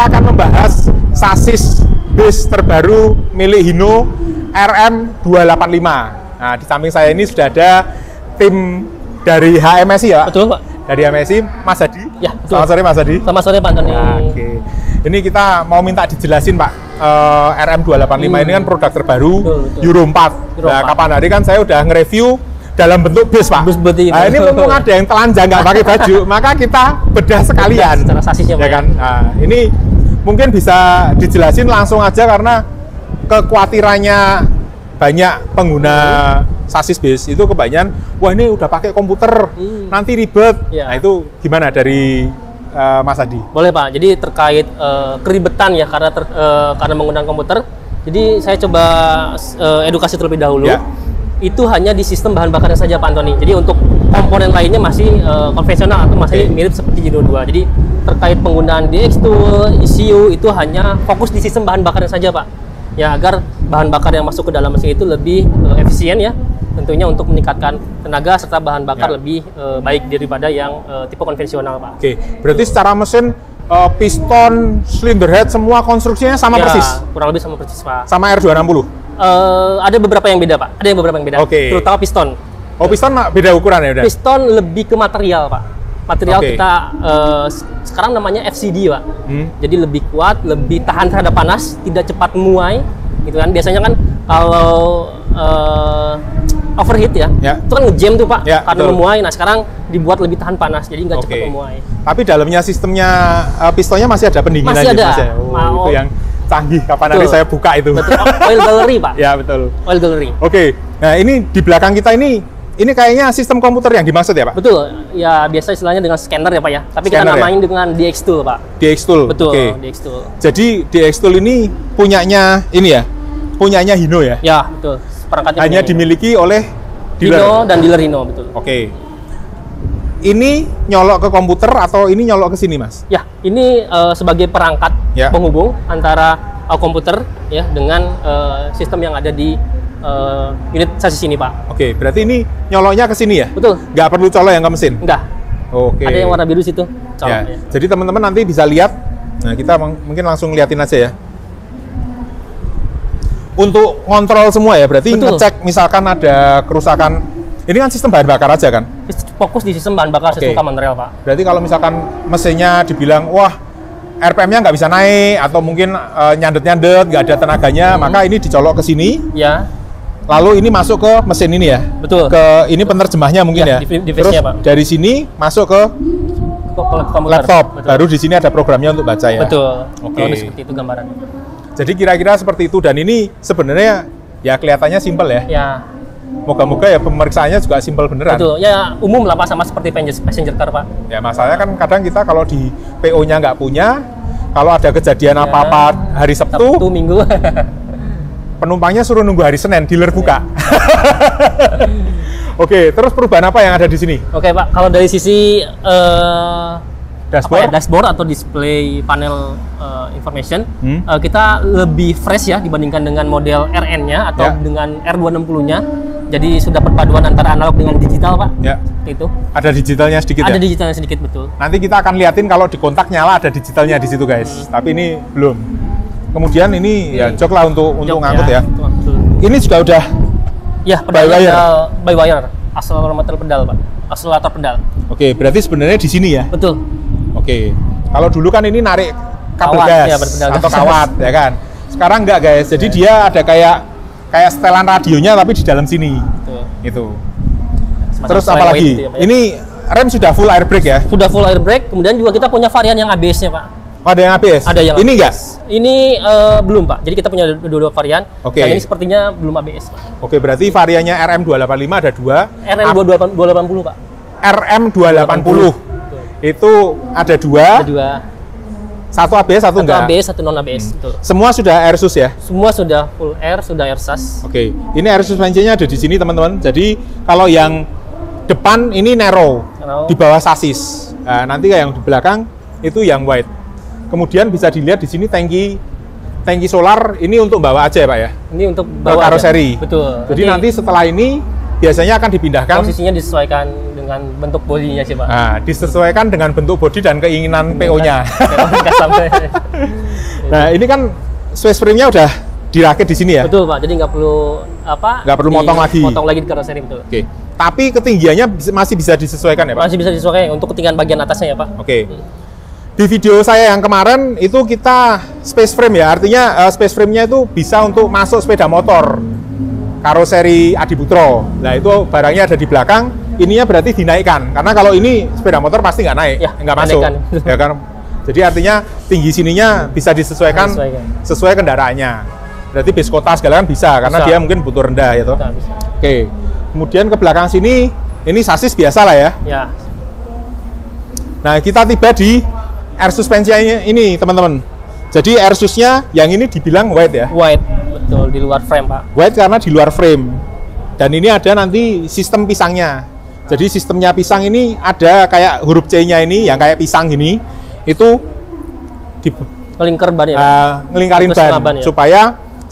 kita akan membahas sasis bus terbaru milik Hino RM285. Nah, di samping saya ini sudah ada tim dari HMSI ya, Pak? Betul, Pak. Dari HMSI, Mas Hadi. Ya, betul. Selamat sore, Mas Hadi. Selamat sore, Pak Antoni. Nah, oke. Ini kita mau minta dijelasin, Pak. RM285 ini kan produk terbaru, betul. Euro 4. Euro Nah, 4. kapan hari kan saya udah nge-review dalam bentuk bus, Pak. Bus berarti. Nah, ini mumpung ada yang telanjang nggak pakai baju, maka kita bedah sekalian. Secara sasisnya, Ya Pak. kan? Nah, ini mungkin bisa dijelasin langsung aja karena kekhawatirannya banyak pengguna sasis bis itu kebanyakan, wah ini udah pakai komputer, nanti ribet. Ya. Nah, itu gimana dari Mas Hadi? Boleh, Pak. Jadi terkait keribetan ya karena menggunakan komputer. Jadi saya coba edukasi terlebih dahulu. Ya. Itu hanya di sistem bahan bakarnya saja, Pak Antoni. Jadi untuk komponen lainnya masih konvensional atau masih mirip seperti Hino 2. Jadi terkait penggunaan DX Tool, ECU itu hanya fokus di sistem bahan bakarnya saja, Pak. Ya, agar bahan bakar yang masuk ke dalam mesin itu lebih efisien ya. Tentunya untuk meningkatkan tenaga serta bahan bakar lebih baik daripada yang tipe konvensional, Pak. Oke, berarti secara mesin piston, cylinder head semua konstruksinya sama Ya, persis. kurang lebih sama persis, Pak. Sama R260. Ada beberapa yang beda, Pak. Ada yang beberapa yang beda. Oke. Terutama piston. Oh, piston beda ukuran ya udah. Piston lebih ke material, Pak. Material Oke. kita sekarang namanya FCD, Pak. Jadi lebih kuat, lebih tahan terhadap panas, tidak cepat memuai, gitu kan. Biasanya kan kalau overheat ya, itu kan ngejam tuh, Pak, Ya, karena betul. memuai. Nah, sekarang dibuat lebih tahan panas, jadi nggak cepat Oke. memuai. Tapi dalamnya sistemnya pistonnya masih ada pendinginan Masih gitu, ada. Mas, ya? Oh, Mau. itu yang canggih. Kapan Betul. nanti saya buka itu. Betul. Oil gallery, Pak. Ya, betul. Oil gallery. Oke. Nah, ini di belakang kita ini kayaknya sistem komputer yang dimaksud ya, Pak? Betul. Ya, biasa istilahnya dengan scanner ya, Pak ya. Tapi kita Scanner ya? namain dengan DX Tool, Pak. DX Tool. Betul, Oke. DX Tool. Jadi DX Tool ini punyanya punyanya Hino ya? Ya, betul. Perangkatnya Hanya punya Hino. dimiliki oleh dealer. Hino dan dealer Hino, betul. Oke. Ini nyolok ke komputer atau ini nyolok ke sini, Mas? Ya, ini sebagai perangkat Ya. penghubung antara komputer ya dengan sistem yang ada di unit sasis ini, Pak. Oke, berarti ini nyoloknya ke sini ya? Betul. Nggak perlu colok yang ke mesin? Enggak. Oke. Ada yang warna biru situ. Ya. Colok, ya. Jadi teman-teman nanti bisa lihat. Nah, kita mungkin langsung liatin aja ya. Untuk kontrol semua ya, berarti Betul. ngecek misalkan ada kerusakan. Ini kan sistem bahan bakar aja kan? Fokus di sistem bahan bakar, sistem Oke. common rail, Pak. Berarti kalau misalkan mesinnya dibilang, wah RPM-nya nggak bisa naik, atau mungkin nyandet-nyandet, nggak ada tenaganya, maka ini dicolok ke sini, Ya, lalu ini masuk ke mesin ini ya? betul. Ke ini penerjemahnya mungkin Ya, ya? device-nya, Terus Pak. dari sini masuk ke Komputer. laptop, Betul. baru di sini ada programnya untuk baca ya? Betul. Oke. Kalau seperti itu gambarannya. Jadi kira-kira seperti itu, dan ini sebenarnya ya kelihatannya simpel ya? Ya, Moga-moga ya pemeriksaannya juga simpel beneran. betul. Ya, umum lah, Pak, sama seperti passenger car, Pak. Ya masalahnya kan kadang kita kalau di PO-nya nggak punya, kalau ada kejadian Ya. apa-apa hari Sabtu, Minggu. penumpangnya suruh nunggu hari Senin, dealer buka. Oke, terus perubahan apa yang ada di sini? Oke, Pak. Kalau dari sisi Dashboard? dashboard atau display panel information, Hmm. kita lebih fresh ya dibandingkan dengan model RN-nya atau Ya. dengan R260-nya. Jadi sudah perpaduan antara analog dengan digital, Pak. Ya, Seperti itu. ada digitalnya sedikit Ada ya? digitalnya sedikit, betul. Nanti kita akan liatin kalau di kontak nyala ada digitalnya di situ guys. Tapi ini belum. Kemudian ini ya jok lah untuk ngangkut ya. Betul. Ini juga udah Ya, By pedalnya wire? ada by wire. Akselerator pedal, Pak. Akselerator pedal. oke, berarti sebenarnya di sini ya. Betul. Oke. Kalau dulu kan ini narik kabel Kawat, gas ya, berpedal atau gas. kawat ya kan. Sekarang enggak guys. Jadi dia ada kayak setelan radionya tapi di dalam sini. Betul. Itu. Semacam Terus slide apa lagi? weight gitu ya, Pak, ya. Ini rem sudah full air brake ya? Sudah full air brake, kemudian juga kita punya varian yang ABS-nya, Pak. Oh, ada yang ABS? Ada yang Ini ABS. enggak? Ini belum, Pak. Jadi kita punya dua varian. Oke. Yang ini sepertinya belum ABS, Pak. Oke, berarti variannya RM285 ada dua. RN280, Pak. RM280 itu ada dua, Ada dua. satu ABS, satu Satu enggak. ABS, satu non ABS. Betul. Semua sudah airsus ya? Semua sudah full air, sudah air sus. Oke, ini air suspensinya ada di sini teman-teman. Jadi kalau yang depan ini narrow, Narrow. di bawah sasis. Nah, nanti yang di belakang itu yang wide. Kemudian bisa dilihat di sini tangki solar ini untuk bawa aja ya Pak ya? Ini untuk Bawa bawa karoseri. Betul. Jadi nanti setelah ini biasanya akan dipindahkan. posisinya disesuaikan dengan bentuk bodinya sih Pak. Nah, disesuaikan dengan bentuk bodi dan keinginan PO-nya. Nah, ini kan space frame-nya udah dirakit di sini ya? Betul Pak, jadi nggak perlu motong lagi. Motong lagi di karoseri, betul. Oke. Tapi ketinggiannya masih bisa disesuaikan ya Pak? Masih bisa disesuaikan untuk ketinggian bagian atasnya ya Pak. Oke. Di video saya yang kemarin itu kita space frame ya, artinya space frame-nya itu bisa untuk masuk sepeda motor karoseri Adiputro. Nah itu barangnya ada di belakang, ininya berarti dinaikkan. Karena kalau ini sepeda motor pasti nggak naik, ya, nggak masuk. Ya kan? Jadi artinya tinggi sininya bisa disesuaikan sesuai kendaraannya. Berarti bis kota segala kan bisa, karena dia mungkin butuh rendah ya toh. Bisa. Oke. Kemudian ke belakang sini, ini sasis biasa lah ya. Ya. Nah kita tiba di air suspensinya ini teman-teman. Jadi air susnya yang ini dibilang wide ya? Wide, betul, di luar frame Pak. Wide karena di luar frame. Dan ini ada nanti sistem pisangnya. Jadi sistemnya pisang ini ada kayak huruf C-nya ini yang kayak pisang gini. Itu di ngelingkar ban ya? Ngelingkarin ban ya? Supaya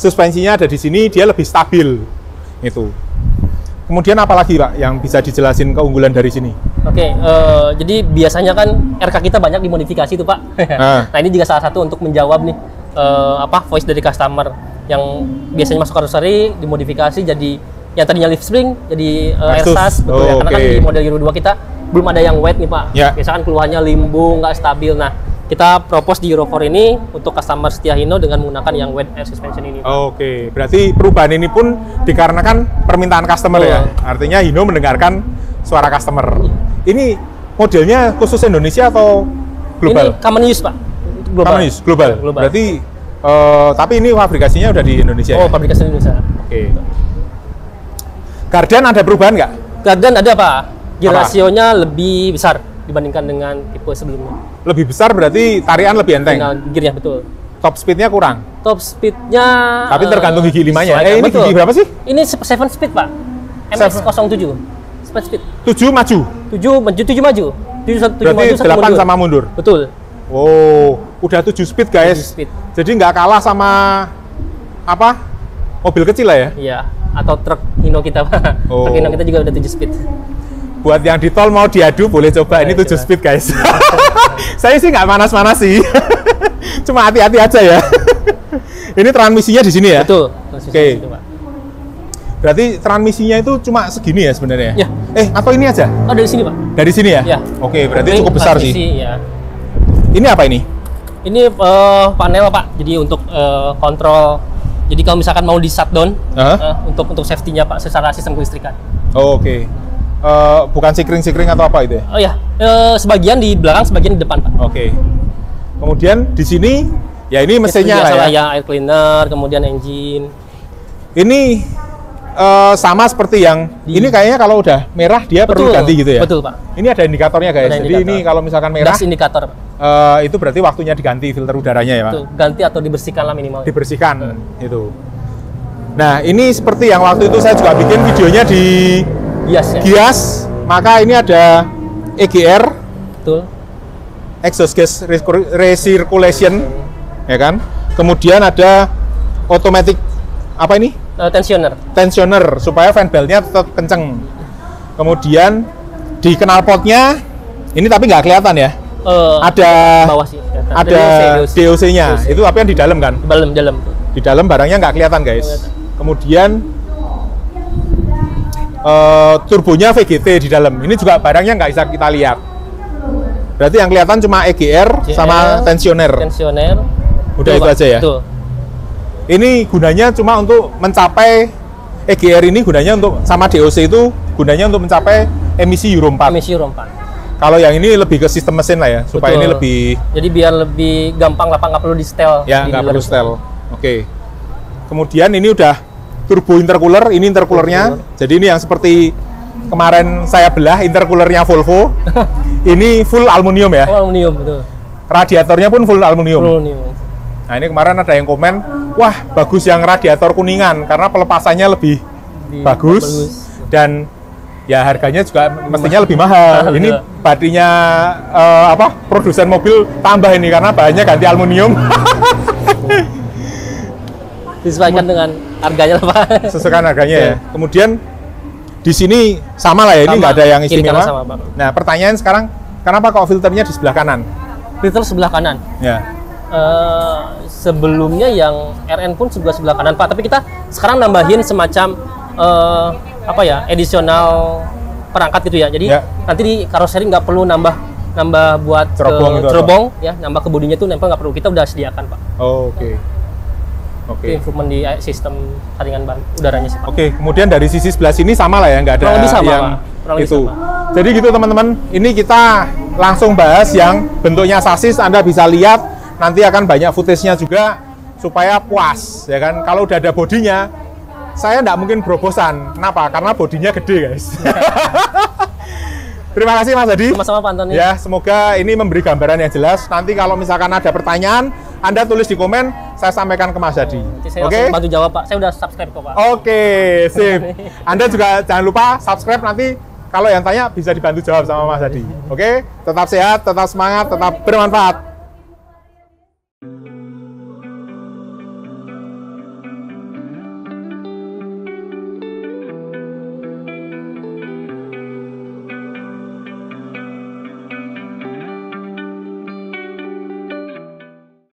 suspensinya ada di sini, dia lebih stabil. Itu. Kemudian apalagi Pak yang bisa dijelasin keunggulan dari sini? Oke, jadi biasanya kan RK kita banyak dimodifikasi tuh Pak. Nah ini juga salah satu untuk menjawab nih voice dari customer yang biasanya masuk karoseri dimodifikasi jadi yang tadinya leaf spring jadi air sus, betul ya. Karena kan di model Euro 2 kita belum ada yang wet nih Pak. Ya. Biasanya kan keluhannya limbung, nggak stabil. Nah kita propose di Euro 4 ini untuk customer setia Hino dengan menggunakan yang wet air suspension ini. Oke, berarti perubahan ini pun dikarenakan permintaan customer ya. Artinya Hino mendengarkan suara customer. Ini modelnya khusus Indonesia atau global? Ini common use Pak. Global. Common use, global. Berarti tapi ini fabrikasinya udah di Indonesia. Oh, ya? Fabrikasi Indonesia. Oke. Gardan ada perubahan nggak? Gardan ada Pak. Gear rasionya lebih besar dibandingkan dengan tipe sebelumnya. Lebih besar berarti tarian lebih enteng? Gearnya betul. Top speednya kurang? Top speednya tapi tergantung gigi limanya. Ini betul. gigi berapa sih? Ini 7 speed Pak. MX-07 speed. 7 maju? 7 maju. 7 berarti maju, 8 mundur. sama mundur? Betul. Oh, udah 7 speed guys. 7 speed. Jadi nggak kalah sama mobil kecil lah ya? Iya, atau truk Hino kita Pak. Truk Hino kita juga udah 7 speed. Buat yang di tol mau diadu boleh coba, ini 7 speed guys. Saya sih nggak manas-manas sih. Cuma hati-hati aja ya. Ini transmisinya di sini ya? Betul. Oke. Berarti transmisinya itu cuma segini ya sebenarnya? Ya. Atau ini aja? Oh, dari sini Pak. Dari sini ya? Ya. Oke, berarti cukup besar sih. Ya. Ini apa ini? Ini panel Pak. Jadi untuk kontrol. Jadi kalau misalkan mau di shutdown untuk safety-nya Pak secara sistem kelistrikan. Oh, oke. Bukan sikring-sikring atau apa itu ya? Oh ya, sebagian di belakang, sebagian di depan Pak. Oke. Kemudian di sini, ya ini mesinnya lah ya? Ya, air cleaner, kemudian engine. Ini sama seperti yang, ini kayaknya kalau udah merah dia perlu ganti gitu ya? Betul Pak. Ini ada indikatornya guys, jadi ini kalau misalkan merah, gas indikator Pak. Itu berarti waktunya diganti filter udaranya ya Pak? Betul, ganti atau dibersihkan lah minimal. Dibersihkan, itu. Nah ini seperti yang waktu itu saya juga bikin videonya di Gias, maka ini ada EGR, betul, exhaust gas recirculation, ya kan. Kemudian ada automatic apa ini? Tensioner supaya fan beltnya tetap kenceng. Kemudian di knalpotnya ini tapi nggak kelihatan ya. Ada bawah sih. Ada DOC-nya. Itu apa yang di dalam kan? Dalam. Di dalam barangnya nggak kelihatan guys. Kemudian turbonya VGT di dalam. Ini juga barangnya nggak bisa kita lihat. Berarti yang kelihatan cuma EGR sama tensioner. Udah itu aja ya. Betul. Ini gunanya cuma untuk mencapai EGR ini gunanya untuk sama DOC itu gunanya untuk mencapai emisi Euro 4. Kalau yang ini lebih ke sistem mesin lah ya, supaya ini lebih. Jadi biar lebih gampang lah Pak, nggak perlu di setel. Ya nggak perlu setel. Oke. Kemudian ini udah turbo intercooler, ini intercoolernya. Jadi ini yang seperti kemarin saya belah intercoolernya Volvo. Ini full aluminium ya? Aluminium, betul. Radiatornya pun full aluminium. Nah ini kemarin ada yang komen, wah bagus yang radiator kuningan karena pelepasannya lebih bagus dan ya harganya juga mestinya lebih mahal. Ini badinya produsen mobil tambah ini karena bahannya ganti aluminium. Disesuaikan dengan harganya lah Pak. Sesuaikan harganya ya. Kemudian di sini sama lah ya, ini Sama, nggak ada yang kiri istimewa. kanan sama, Pak. Nah, pertanyaan sekarang, kenapa kok filternya di sebelah kanan? Filter sebelah kanan. Ya. Sebelumnya yang RN pun juga sebelah kanan Pak, tapi kita sekarang nambahin semacam apa ya, additional perangkat gitu ya. Jadi Ya. nanti di karoseri nggak perlu nambah buat Cerobong itu apa? cerobong ya, nambah ke bodinya tuh nempel nggak perlu, kita udah sediakan Pak. Oh, oke. Itu Oke. improvement di sistem saringan bahan udaranya sih Pak. Oke, kemudian dari sisi sebelah sini sama lah ya, nggak ada Kurang lebih sama, yang Pak. Kurang lebih itu. sama. Jadi gitu teman-teman, ini kita langsung bahas yang bentuknya sasis, Anda bisa lihat, nanti akan banyak footage-nya juga, supaya puas, ya kan. Kalau udah ada bodinya, saya nggak mungkin berobosan. Kenapa? Karena bodinya gede, guys. Terima kasih Mas Hadi. Sama-sama Pak Antoni. Ya, semoga ini memberi gambaran yang jelas. Nanti kalau misalkan ada pertanyaan, Anda tulis di komen, saya sampaikan ke Mas Hadi. Nanti saya Oke? langsung bantu jawab Pak. Saya udah subscribe kok Pak. Oke, sip. Anda juga jangan lupa subscribe, nanti kalau yang tanya bisa dibantu jawab sama Mas Hadi. Oke? Tetap sehat, tetap semangat, tetap bermanfaat.